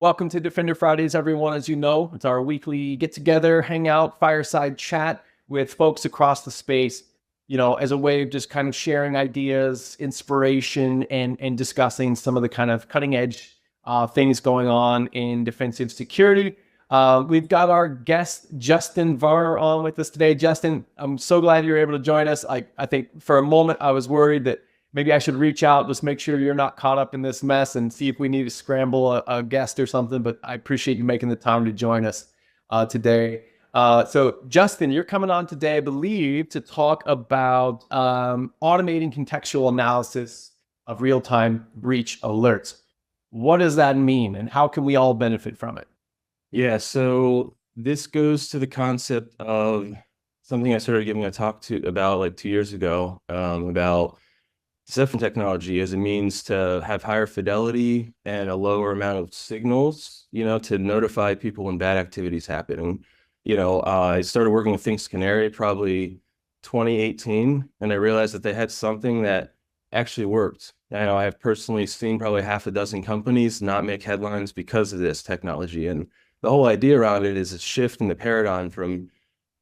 Welcome to Defender Fridays, everyone. As you know, it's our weekly get together, hangout, fireside chat with folks across the space, as a way of just kind of sharing ideas, inspiration, and discussing some of the kind of cutting edge things going on in defensive security. We've got our guest, Justin Varner, on with us today. Justin, I'm so glad you're able to join us. I think for a moment I was worried that maybe I should reach out, just make sure you're not caught up in this mess and see if we need to scramble a guest or something. But I appreciate you making the time to join us today. So Justin, you're coming on today, I believe, to talk about automating contextual analysis of real-time breach alerts. What does that mean and how can we all benefit from it? Yeah, so this goes to the concept of something I started giving a talk about like 2 years ago, about deception technology as a means to have higher fidelity and a lower amount of signals, to notify people when bad activities happen. And, I started working with Things Canary probably 2018, and I realized that they had something that actually worked. I have personally seen probably half a dozen companies not make headlines because of this technology. And the whole idea around it is a shift in the paradigm from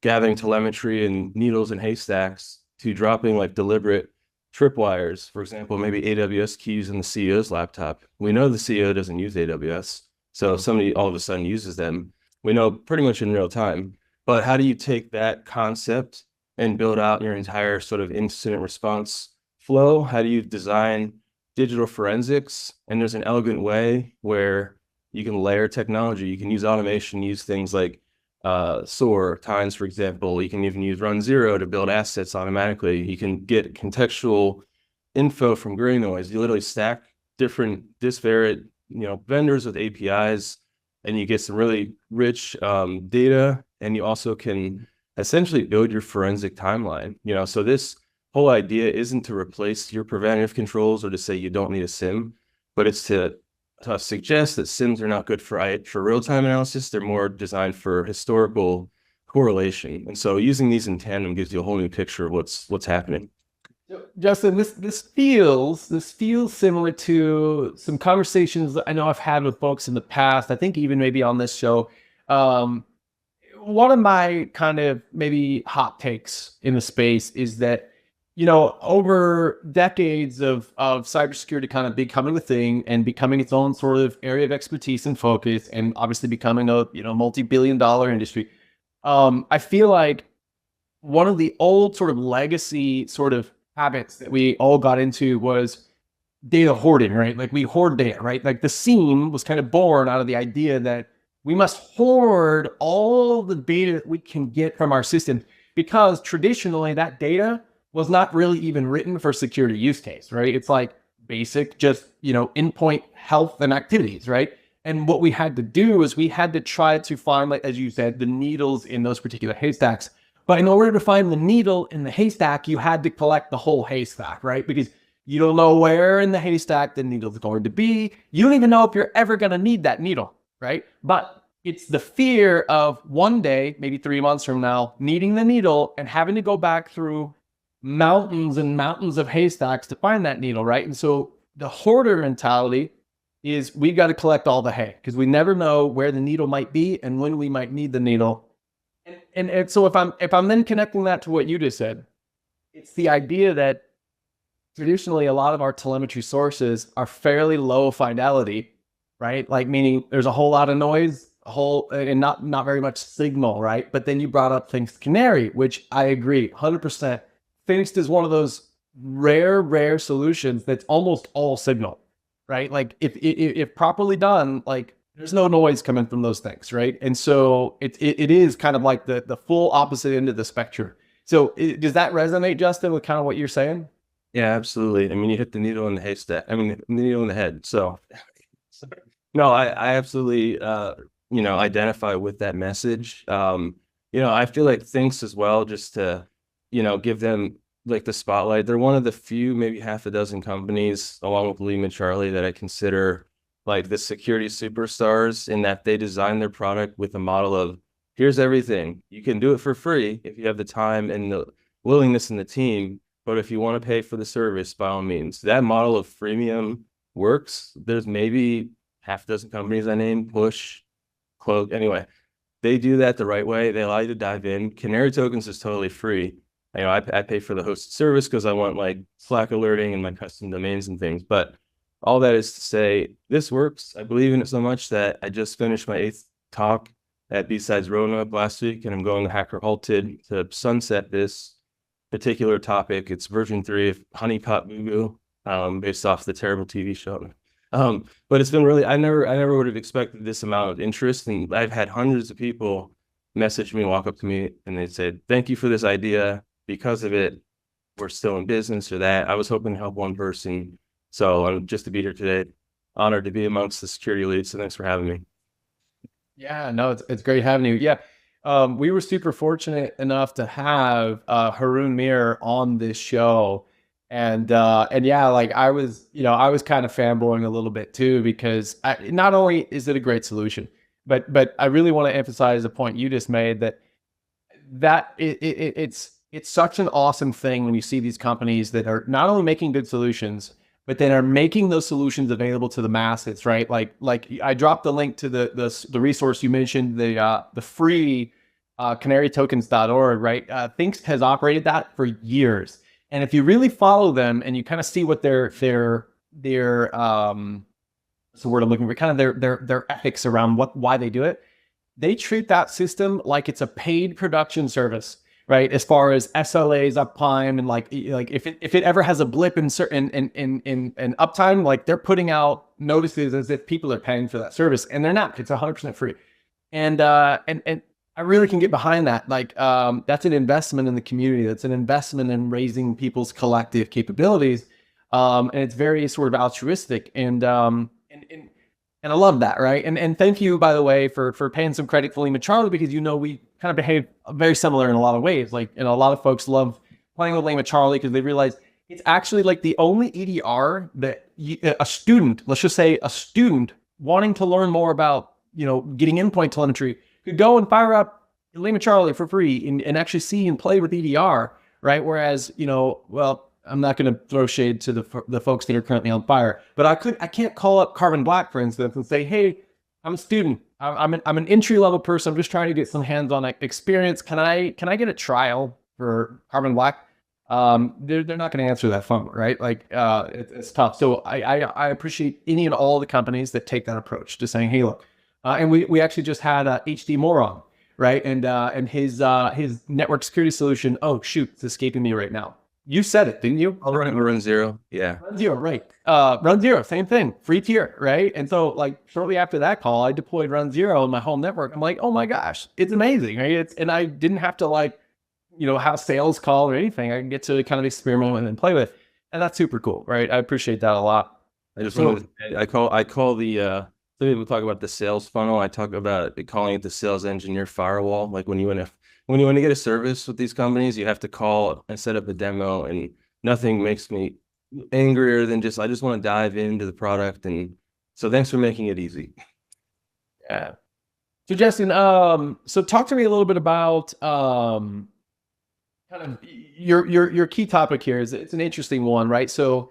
gathering telemetry and needles and haystacks to dropping like deliberate tripwires. For example, maybe AWS keys in the CEO's laptop. We know the CEO doesn't use AWS. So if somebody all of a sudden uses them, we know pretty much in real time. But how do you take that concept and build out your entire sort of incident response flow? How do you design digital forensics? And there's an elegant way where you can layer technology. You can use automation, use things like SOAR, Tines, for example. You can even use Run Zero to build assets automatically. You can get contextual info from gray noise. You literally stack different disparate, vendors with APIs, and you get some really rich data. And you also can essentially build your forensic timeline. So this whole idea isn't to replace your preventative controls or to say you don't need a SIM, but it's to suggest that SIMs are not good for real-time analysis. They're more designed for historical correlation. And so using these in tandem gives you a whole new picture of what's happening. Justin, this feels similar to some conversations I know I've had with folks in the past. I think even maybe on this show. One of my kind of maybe hot takes in the space is that over decades of cybersecurity kind of becoming the thing and becoming its own sort of area of expertise and focus, and obviously becoming a multi-billion-dollar industry, I feel like one of the old sort of legacy sort of habits that we all got into was data hoarding, right? Like we hoard data, right? Like the scene was kind of born out of the idea that we must hoard all the data that we can get from our system, because traditionally that data was not really even written for security use case, right? It's like basic, just, endpoint health and activities, right? And what we had to do is we had to try to find, like, as you said, the needles in those particular haystacks. But in order to find the needle in the haystack, you had to collect the whole haystack, right? Because you don't know where in the haystack the needle is going to be. You don't even know if you're ever going to need that needle, right? But it's the fear of one day, maybe 3 months from now, needing the needle and having to go back through mountains and mountains of haystacks to find that needle, right? And so the hoarder mentality is we got to collect all the hay because we never know where the needle might be and when we might need the needle. And so if I'm then connecting that to what you just said, it's the idea that traditionally a lot of our telemetry sources are fairly low fidelity, right? Like meaning there's a whole lot of noise, and not very much signal, right? But then you brought up Things Canary, which I agree 100%. Phoenix is one of those rare solutions that's almost all signal, right? Like if properly done, like there's no noise coming from those things, right? And so it is kind of like the full opposite end of the spectrum. So does that resonate, Justin, with kind of what you're saying? Yeah, absolutely. I mean, you hit the needle in the haystack. I mean, the needle in the head. So no, I absolutely, identify with that message. I feel like Thinks as well, just to, give them like the spotlight. They're one of the few, maybe half a dozen companies, along with Liam and Charlie, that I consider like the security superstars, in that they design their product with a model of here's everything. You can do it for free if you have the time and the willingness in the team. But if you want to pay for the service, by all means, that model of freemium works. There's maybe half dozen companies I named, Push, Cloak. Anyway, they do that the right way. They allow you to dive in. Canary tokens is totally free. I pay for the hosted service because I want like Slack alerting and my custom domains and things. But all that is to say, this works. I believe in it so much that I just finished my 8th talk at B-Sides Roanoke last week, and I'm going to Hacker Halted to sunset this particular topic. It's version 3 of Honeypot Boo Boo, based off the terrible TV show. But it's been really, I never would have expected this amount of interest. And I've had hundreds of people message me, walk up to me, and they said, thank you for this idea. Because of it, we're still in business or that. I was hoping to help one person. So I'm just to be here today, honored to be amongst the security leads. So thanks for having me. Yeah, no, it's great having you. Yeah. We were super fortunate enough to have Haroon Mir on this show. And yeah, like I was kind of fanboying a little bit too, because not only is it a great solution, but I really want to emphasize the point you just made that it's such an awesome thing when you see these companies that are not only making good solutions, but then are making those solutions available to the masses, right? Like I dropped the link to the resource you mentioned, the free canarytokens.org, right? Thinks has operated that for years. And if you really follow them and you kind of see what their what's the word I'm looking for, kind of their ethics around why they do it, they treat that system like it's a paid production service, right? As far as SLAs, uptime, and like if it ever has a blip in certain in uptime, like they're putting out notices as if people are paying for that service, and they're not. It's 100% free, and I really can get behind that. Like that's an investment in the community. That's an investment in raising people's collective capabilities, and it's very sort of altruistic, and I love that, right? And thank you, by the way, for paying some credit for Lima Charlie, because we kind of behave very similar in a lot of ways. Like, a lot of folks love playing with Lima Charlie because they realize it's actually like the only EDR that a student, let's just say a student wanting to learn more about, getting endpoint telemetry, could go and fire up Lima Charlie for free and actually see and play with EDR, right? Whereas, well, I'm not going to throw shade to the folks that are currently on fire, but I can't call up Carbon Black, for instance, and say, hey, I'm a student. I'm an entry level person. I'm just trying to get some hands-on experience. Can I get a trial for Carbon Black? They're not going to answer that phone, right? Like it's tough. So I appreciate any and all the companies that take that approach to saying, hey, look, and we actually just had HD Moron, right? And his network security solution. Oh shoot, it's escaping me right now. You said it, didn't you? I'll run zero. Yeah. Run zero, right. Run zero, same thing, free tier, right? And so like shortly after that call, I deployed Run Zero in my home network. I'm like, oh my gosh, it's amazing, right? And I didn't have to have a sales call or anything. I can get to kind of experiment with and play with. And that's super cool, right? I appreciate that a lot. I call the, we'll talk about the sales funnel. I talk about calling it the sales engineer firewall. Like when you want to get a service with these companies, you have to call and set up a demo, and nothing makes me angrier than I just want to dive into the product. And so thanks for making it easy. Yeah. So Justin, so talk to me a little bit about kind of your key topic here. It's an interesting one, right? So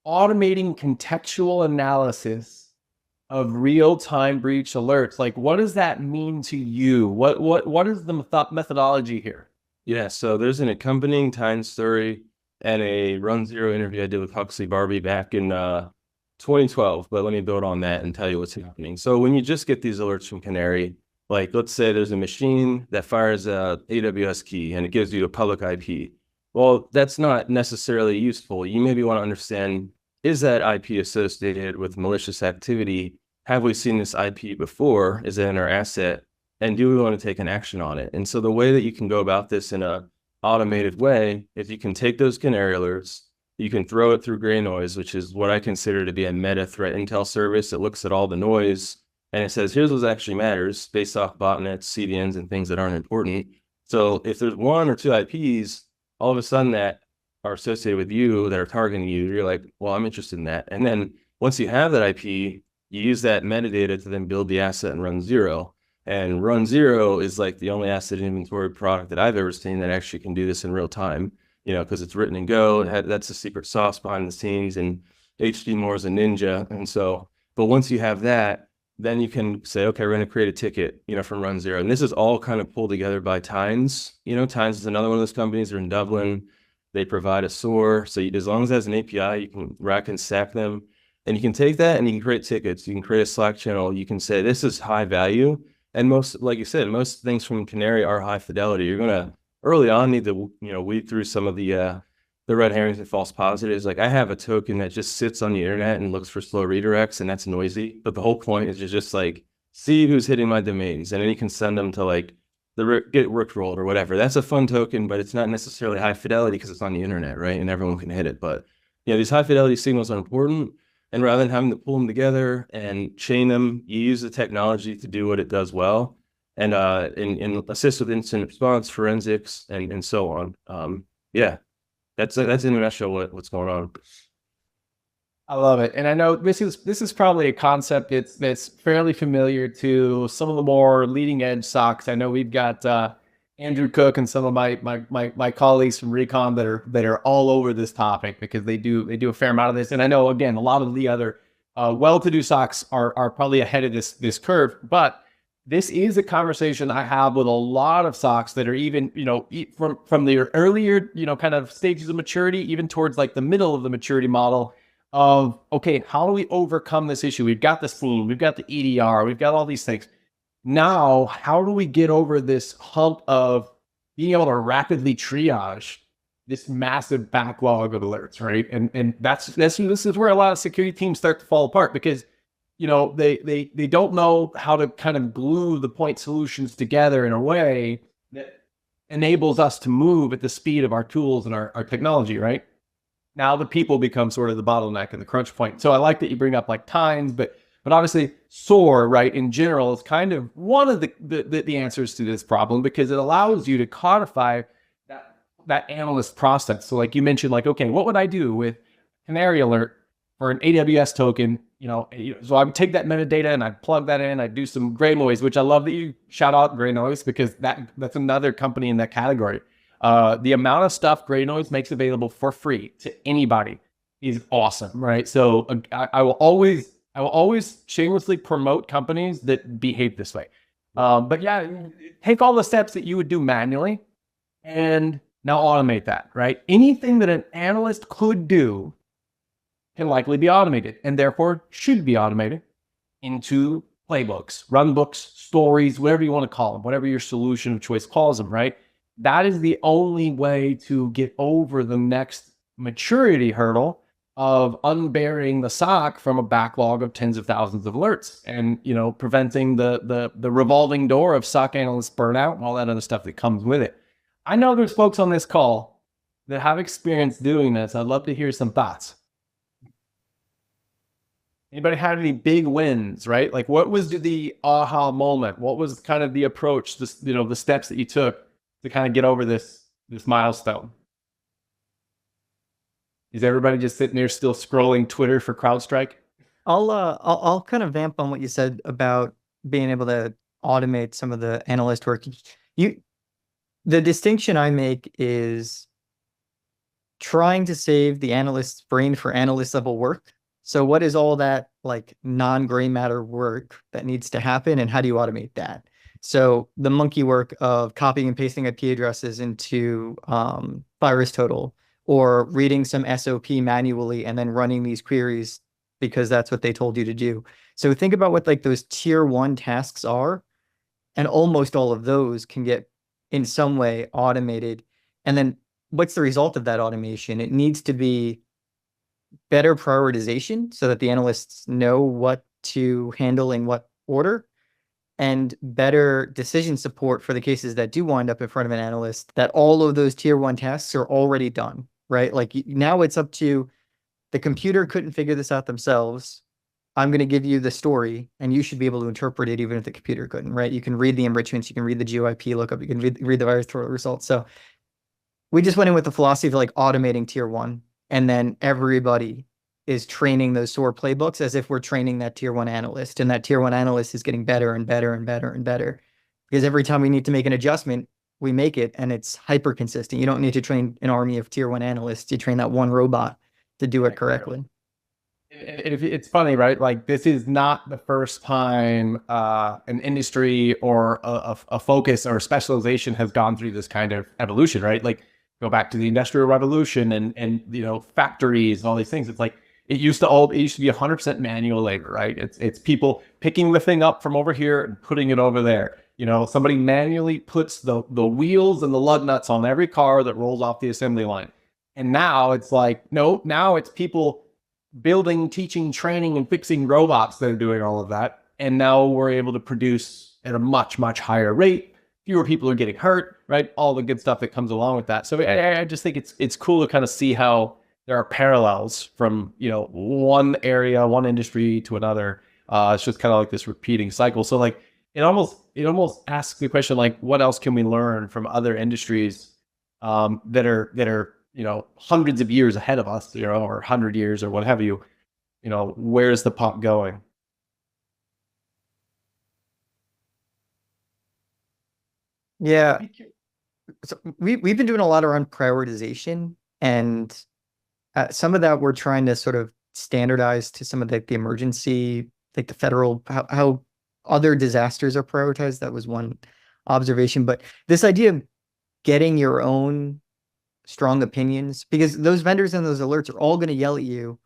automating contextual analysis of real-time breach alerts. Like, what does that mean to you? What is the methodology here? Yeah, so there's an accompanying time story and a Run Zero interview I did with Huxley Barbie back in 2012, but let me build on that and tell you what's happening. So when you just get these alerts from Canary, like let's say there's a machine that fires a AWS key and it gives you a public IP. Well, that's not necessarily useful. You maybe want to understand, is that IP associated with malicious activity? Have we seen this IP before? Is it in our asset? And do we want to take an action on it? And so the way that you can go about this in a automated way is you can take those canary alerts, you can throw it through gray noise, which is what I consider to be a meta threat intel service. It looks at all the noise and it says, here's what actually matters based off botnets, CDNs, and things that aren't important. So if there's one or two IPs, all of a sudden that are associated with you that are targeting you, you're like, well, I'm interested in that. And then once you have that IP, you use that metadata to then build the asset and Run Zero. And Run Zero is like the only asset inventory product that I've ever seen that actually can do this in real time, because it's written in Go. That's the secret sauce behind the scenes, and HD Moore is a ninja. And so But once you have that, then you can say, okay, we're going to create a ticket, from run zero. And this is all kind of pulled together by Tines. Tines is another one of those companies. They're in Dublin. They provide a SOAR. So as long as it has an API, you can rack and stack them. And you can take that and you can create tickets. You can create a Slack channel. You can say, this is high value. And most, like you said, most things from Canary are high fidelity. You're going to early on need to, weed through some of the red herrings and false positives. Like I have a token that just sits on the internet and looks for slow redirects, and that's noisy. But the whole point is to just like see who's hitting my domains, and then you can send them to like get rickrolled or whatever. That's a fun token, but it's not necessarily high fidelity because it's on the internet, right? And everyone can hit it. But these high fidelity signals are important. And rather than having to pull them together and chain them, you use the technology to do what it does well, and assist with instant response, forensics, and so on. That's in a nutshell what's going on. I love it. And I know this is probably a concept that's fairly familiar to some of the more leading edge SOCs. I know we've got Andrew Cook and some of my colleagues from Recon that are all over this topic because they do a fair amount of this. And I know, again, a lot of the other well-to-do SOCs are probably ahead of this curve, but this is a conversation I have with a lot of SOCs that are even, from the earlier, kind of stages of maturity, even towards like the middle of the maturity model of, okay, how do we overcome this issue? We've got the SIEM, we've got the EDR, we've got all these things. Now, how do we get over this hump of being able to rapidly triage this massive backlog of alerts, right? And this is where a lot of security teams start to fall apart because they don't know how to kind of glue the point solutions together in a way that enables us to move at the speed of our tools and our technology, right? Now the people become sort of the bottleneck and the crunch point. So I like that you bring up like Tines, but obviously SOAR, right, in general is kind of one of the answers to this problem because it allows you to codify that analyst process. So like you mentioned, like, okay, what would I do with Canary Alert for an AWS token? So I would take that metadata and I'd plug that in. I'd do some gray noise, which I love that you shout out gray noise because that's another company in that category. The amount of stuff gray noise makes available for free to anybody is awesome, right? So I will always shamelessly promote companies that behave this way. But yeah, take all the steps that you would do manually and now automate that, right? Anything that an analyst could do can likely be automated and therefore should be automated into playbooks, runbooks, stories, whatever you want to call them, whatever your solution of choice calls them, right? That is the only way to get over the next maturity hurdle of unburying the SOC from a backlog of tens of thousands of alerts and, preventing the revolving door of SOC analyst burnout and all that other stuff that comes with it. I know there's folks on this call that have experience doing this. I'd love to hear some thoughts. Anybody had any big wins, right? Like what was the aha moment? What was kind of the approach, the steps that you took to kind of get over this milestone? Is everybody just sitting there still scrolling Twitter for CrowdStrike? I'll kind of vamp on what you said about being able to automate some of the analyst work. The distinction I make is trying to save the analyst's brain for analyst level work. So what is all that like non-gray matter work that needs to happen and how do you automate that? So the monkey work of copying and pasting IP addresses into VirusTotal or reading some SOP manually and then running these queries because that's what they told you to do. So think about what like those tier 1 tasks are, and almost all of those can get in some way automated. And then what's the result of that automation? It needs to be better prioritization so that the analysts know what to handle in what order, and better decision support for the cases that do wind up in front of an analyst, that all of those tier 1 tasks are already done, right? Like now it's up to the computer couldn't figure this out themselves. I'm going to give you the story and you should be able to interpret it even if the computer couldn't, right? You can read the enrichments, you can read the GeoIP lookup, you can read the VirusTotal results. So we just went in with the philosophy of like automating tier 1, and then everybody is training those SOAR playbooks as if we're training that tier 1 analyst, and that tier 1 analyst is getting better and better and better and better because every time we need to make an adjustment, we make it and it's hyper consistent. You don't need to train an army of tier 1 analysts to train that one robot to do it correctly. It's funny, right? Like this is not the first time an industry or a focus or specialization has gone through this kind of evolution, right? Like go back to the Industrial Revolution and factories and all these things. It's like it used to be 100% manual labor, right? It's people picking the thing up from over here and putting it over there. Somebody manually puts the wheels and the lug nuts on every car that rolls off the assembly line. And now it's like, no, now it's people building, teaching, training, and fixing robots that are doing all of that. And now we're able to produce at a much, much higher rate. Fewer people are getting hurt, right? All the good stuff that comes along with that. So I just think it's cool to kind of see how there are parallels from, one area, one industry to another. It's just kind of like this repeating cycle. So like it almost asks the question, like, what else can we learn from other industries that are hundreds of years ahead of us, or 100 years or what have you, where's the puck going? Yeah. So we've been doing a lot around prioritization, and some of that we're trying to sort of standardize to some of the emergency, like the federal, how other disasters are prioritized. That was one observation. But this idea of getting your own strong opinions, because those vendors and those alerts are all going to yell at you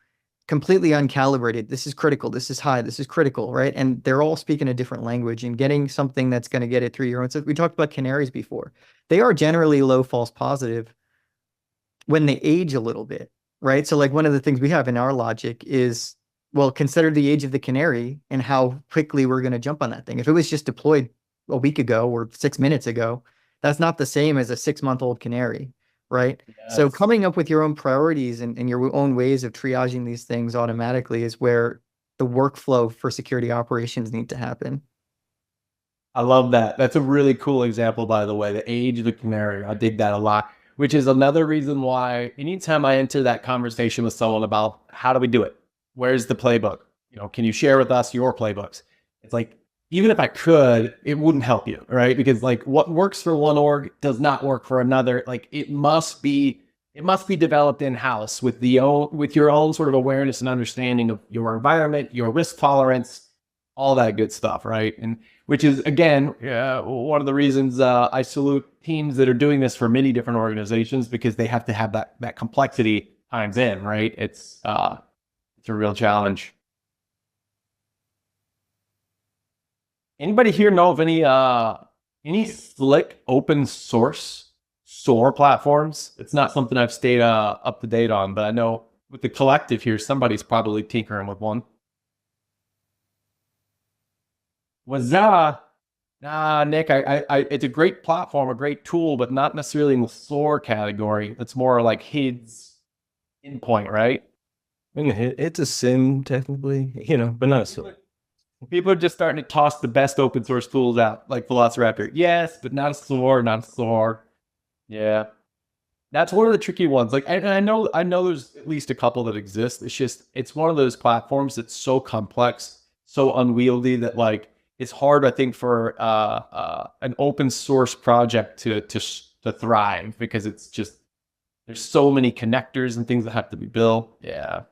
completely uncalibrated. This is critical. This is high. This is critical, right? And they're all speaking a different language, and getting something that's going to get it through your own. So we talked about canaries before. They are generally low false positive when they age a little bit, right? So like one of the things we have in our logic is, well, consider the age of the canary and how quickly we're going to jump on that thing. If it was just deployed a week ago or 6 minutes ago, that's not the same as a 6-month-old canary, right? Yes. So coming up with your own priorities and your own ways of triaging these things automatically is where the workflow for security operations need to happen. I love that. That's a really cool example, by the way, the age of the canary. I dig that a lot, which is another reason why anytime I enter that conversation with someone about how do we do it? Where's the playbook? Can you share with us your playbooks? It's like, even if I could, it wouldn't help you, right? Because like what works for one org does not work for another. Like it must be developed in-house with your own sort of awareness and understanding of your environment, your risk tolerance, all that good stuff, right? And which is, again, one of the reasons I salute teams that are doing this for many different organizations, because they have to have that complexity times in, right? It's a real challenge. Anybody here know of any slick open source SOAR platforms? It's not something I've stayed up to date on, but I know with the collective here, somebody's probably tinkering with one. Nick, it's a great platform, a great tool, but not necessarily in the SOAR category. It's more like HIDS endpoint, right? I mean, it's a SIM technically, but not a SOAR. People are just starting to toss the best open source tools out, like Velociraptor. Yes, but not a SOAR, not a SOAR. Yeah. That's one of the tricky ones. Like, and I know there's at least a couple that exist. It's one of those platforms that's so complex, so unwieldy that like it's hard, I think, for an open source project to thrive, because it's just there's so many connectors and things that have to be built. Yeah.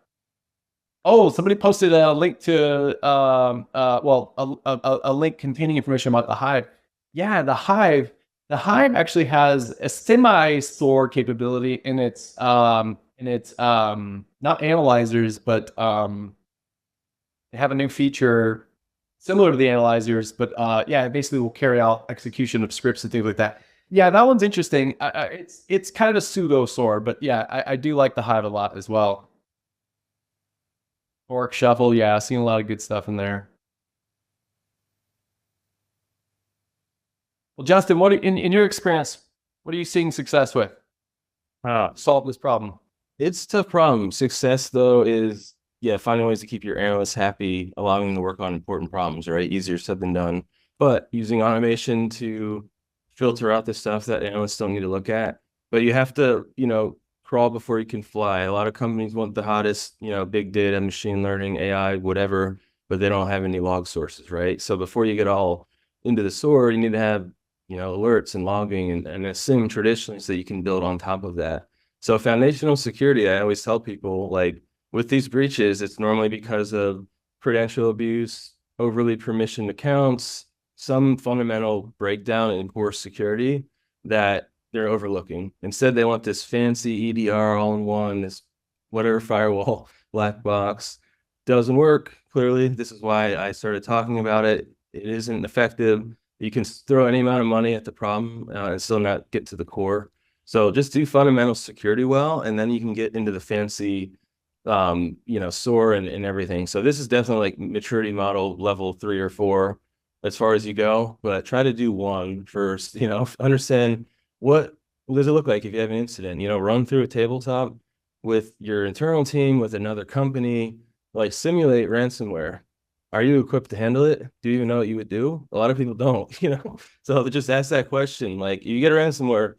Oh, somebody posted a link to a link containing information about the Hive. Yeah, the Hive actually has a semi-SOAR capability in its not analyzers, but they have a new feature similar to the analyzers, but yeah, it basically will carry out execution of scripts and things like that. Yeah, that one's interesting. It's kind of a pseudo SOAR, but yeah, I do like the Hive a lot as well. Orc Shuffle, yeah, I've seen a lot of good stuff in there. Well, Justin, in your experience, what are you seeing success with? Solve this problem. It's a tough problem. Success, though, is finding ways to keep your analysts happy, allowing them to work on important problems, right? Easier said than done. But using automation to filter out the stuff that analysts don't need to look at. But you have to, crawl before you can fly. A lot of companies want the hottest, big data, machine learning, AI, whatever, but they don't have any log sources, right? So before you get all into the SOAR, you need to have, alerts and logging and a SIM traditionally, so that you can build on top of that. So foundational security, I always tell people, like, with these breaches, it's normally because of credential abuse, overly permissioned accounts, some fundamental breakdown in poor security that they're overlooking. Instead, they want this fancy EDR all in one, this whatever firewall, black box. Doesn't work, clearly. This is why I started talking about it. It isn't effective. You can throw any amount of money at the problem and still not get to the core. So just do fundamental security well, and then you can get into the fancy, SOAR and everything. So this is definitely like maturity model level 3 or 4 as far as you go, but try to do one first, understand what does it look like if you have an incident, run through a tabletop with your internal team, with another company, like simulate ransomware. Are you equipped to handle it? Do you even know what you would do? A lot of people don't, so just ask that question. Like, you get a ransomware,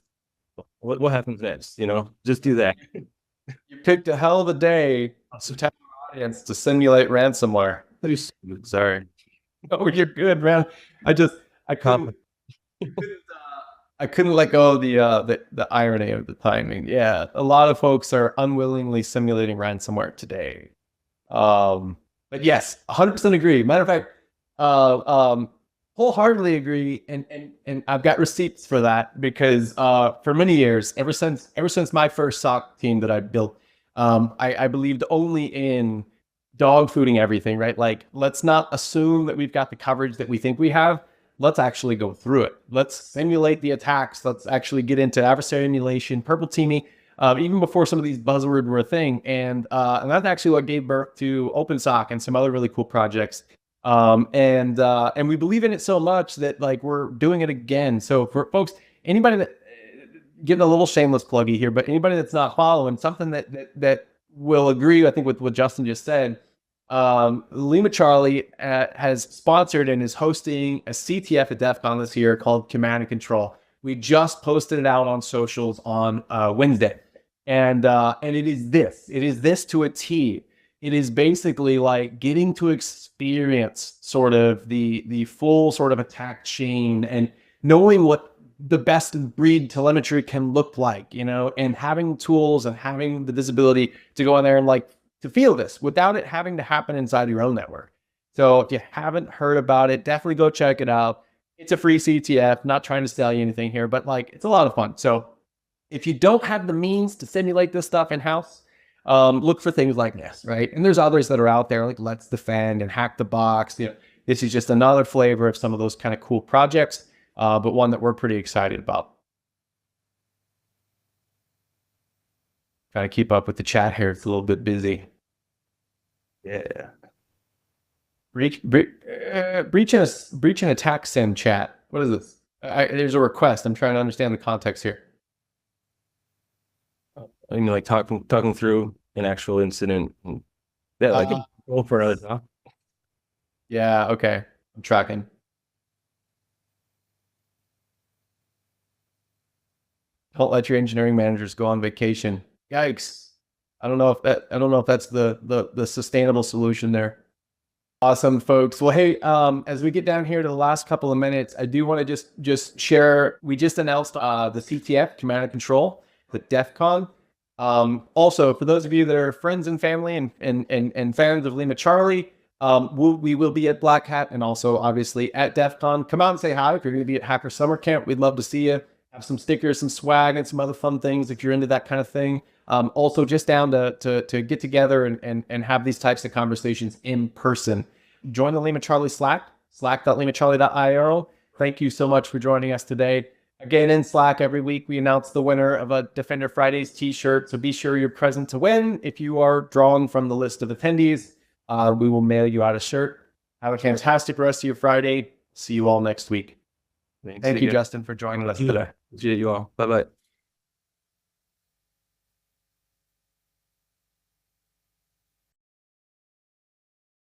what happens next? Just do that. You picked a hell of a day to tell the audience to simulate ransomware. Sorry. Oh, you're good, man. I couldn't let go of the irony of the timing. Yeah, a lot of folks are unwillingly simulating ransomware today. But yes, 100% agree. Matter of fact, wholeheartedly agree, and I've got receipts for that because for many years, ever since my first SOC team that I built, I believed only in dog fooding everything, right? Like, let's not assume that we've got the coverage that we think we have. Let's actually go through it. Let's simulate the attacks. Let's actually get into adversary emulation, purple teaming, even before some of these buzzwords were a thing. And that's actually what gave birth to OpenSOC and some other really cool projects. And we believe in it so much that like we're doing it again. So for folks, anybody that getting a little shameless pluggy here, but anybody that's not following something that will agree, I think, with what Justin just said. Lima Charlie has sponsored and is hosting a CTF at DEF CON this year called Command and Control. We just posted it out on socials on Wednesday. And it is this to a T. It is basically like getting to experience sort of the full sort of attack chain and knowing what the best of breed telemetry can look like, and having tools and having the visibility to go in there and like to feel this without it having to happen inside your own network. So if you haven't heard about it, definitely go check it out. It's a free CTF, not trying to sell you anything here, but like it's a lot of fun. So if you don't have the means to simulate this stuff in-house, look for things like this, right? And there's others that are out there like Let's Defend and Hack the Box. This is just another flavor of some of those kind of cool projects, but one that we're pretty excited about. Got to keep up with the chat here. It's a little bit busy. Yeah. Breach and attack sim chat. What is this? There's a request. I'm trying to understand the context here. I mean, like talking through an actual incident. Yeah, like go for another talk. Yeah. Okay. I'm tracking. Don't let your engineering managers go on vacation. Yikes. I don't know if that's the sustainable solution there. Awesome, folks. Well, hey, as we get down here to the last couple of minutes, I do want to just share, we just announced the CTF, Command and Control, the DEF CON. Also, for those of you that are friends and family and fans of Lima Charlie, we will be at Black Hat and also obviously at DEF CON. Come out and say hi if you're going to be at Hacker Summer Camp. We'd love to see you. Have some stickers, some swag, and some other fun things if you're into that kind of thing. Also, just down to get together and have these types of conversations in person. Join the Lima Charlie Slack, slack.limacharlie.io. Thank you so much for joining us today. Again, in Slack, every week we announce the winner of a Defender Fridays t-shirt, so be sure you're present to win. If you are drawn from the list of attendees, we will mail you out a shirt. Have a fantastic rest of your Friday. See you all next week. Thank you, Justin, for joining us today. See you all. Bye-bye.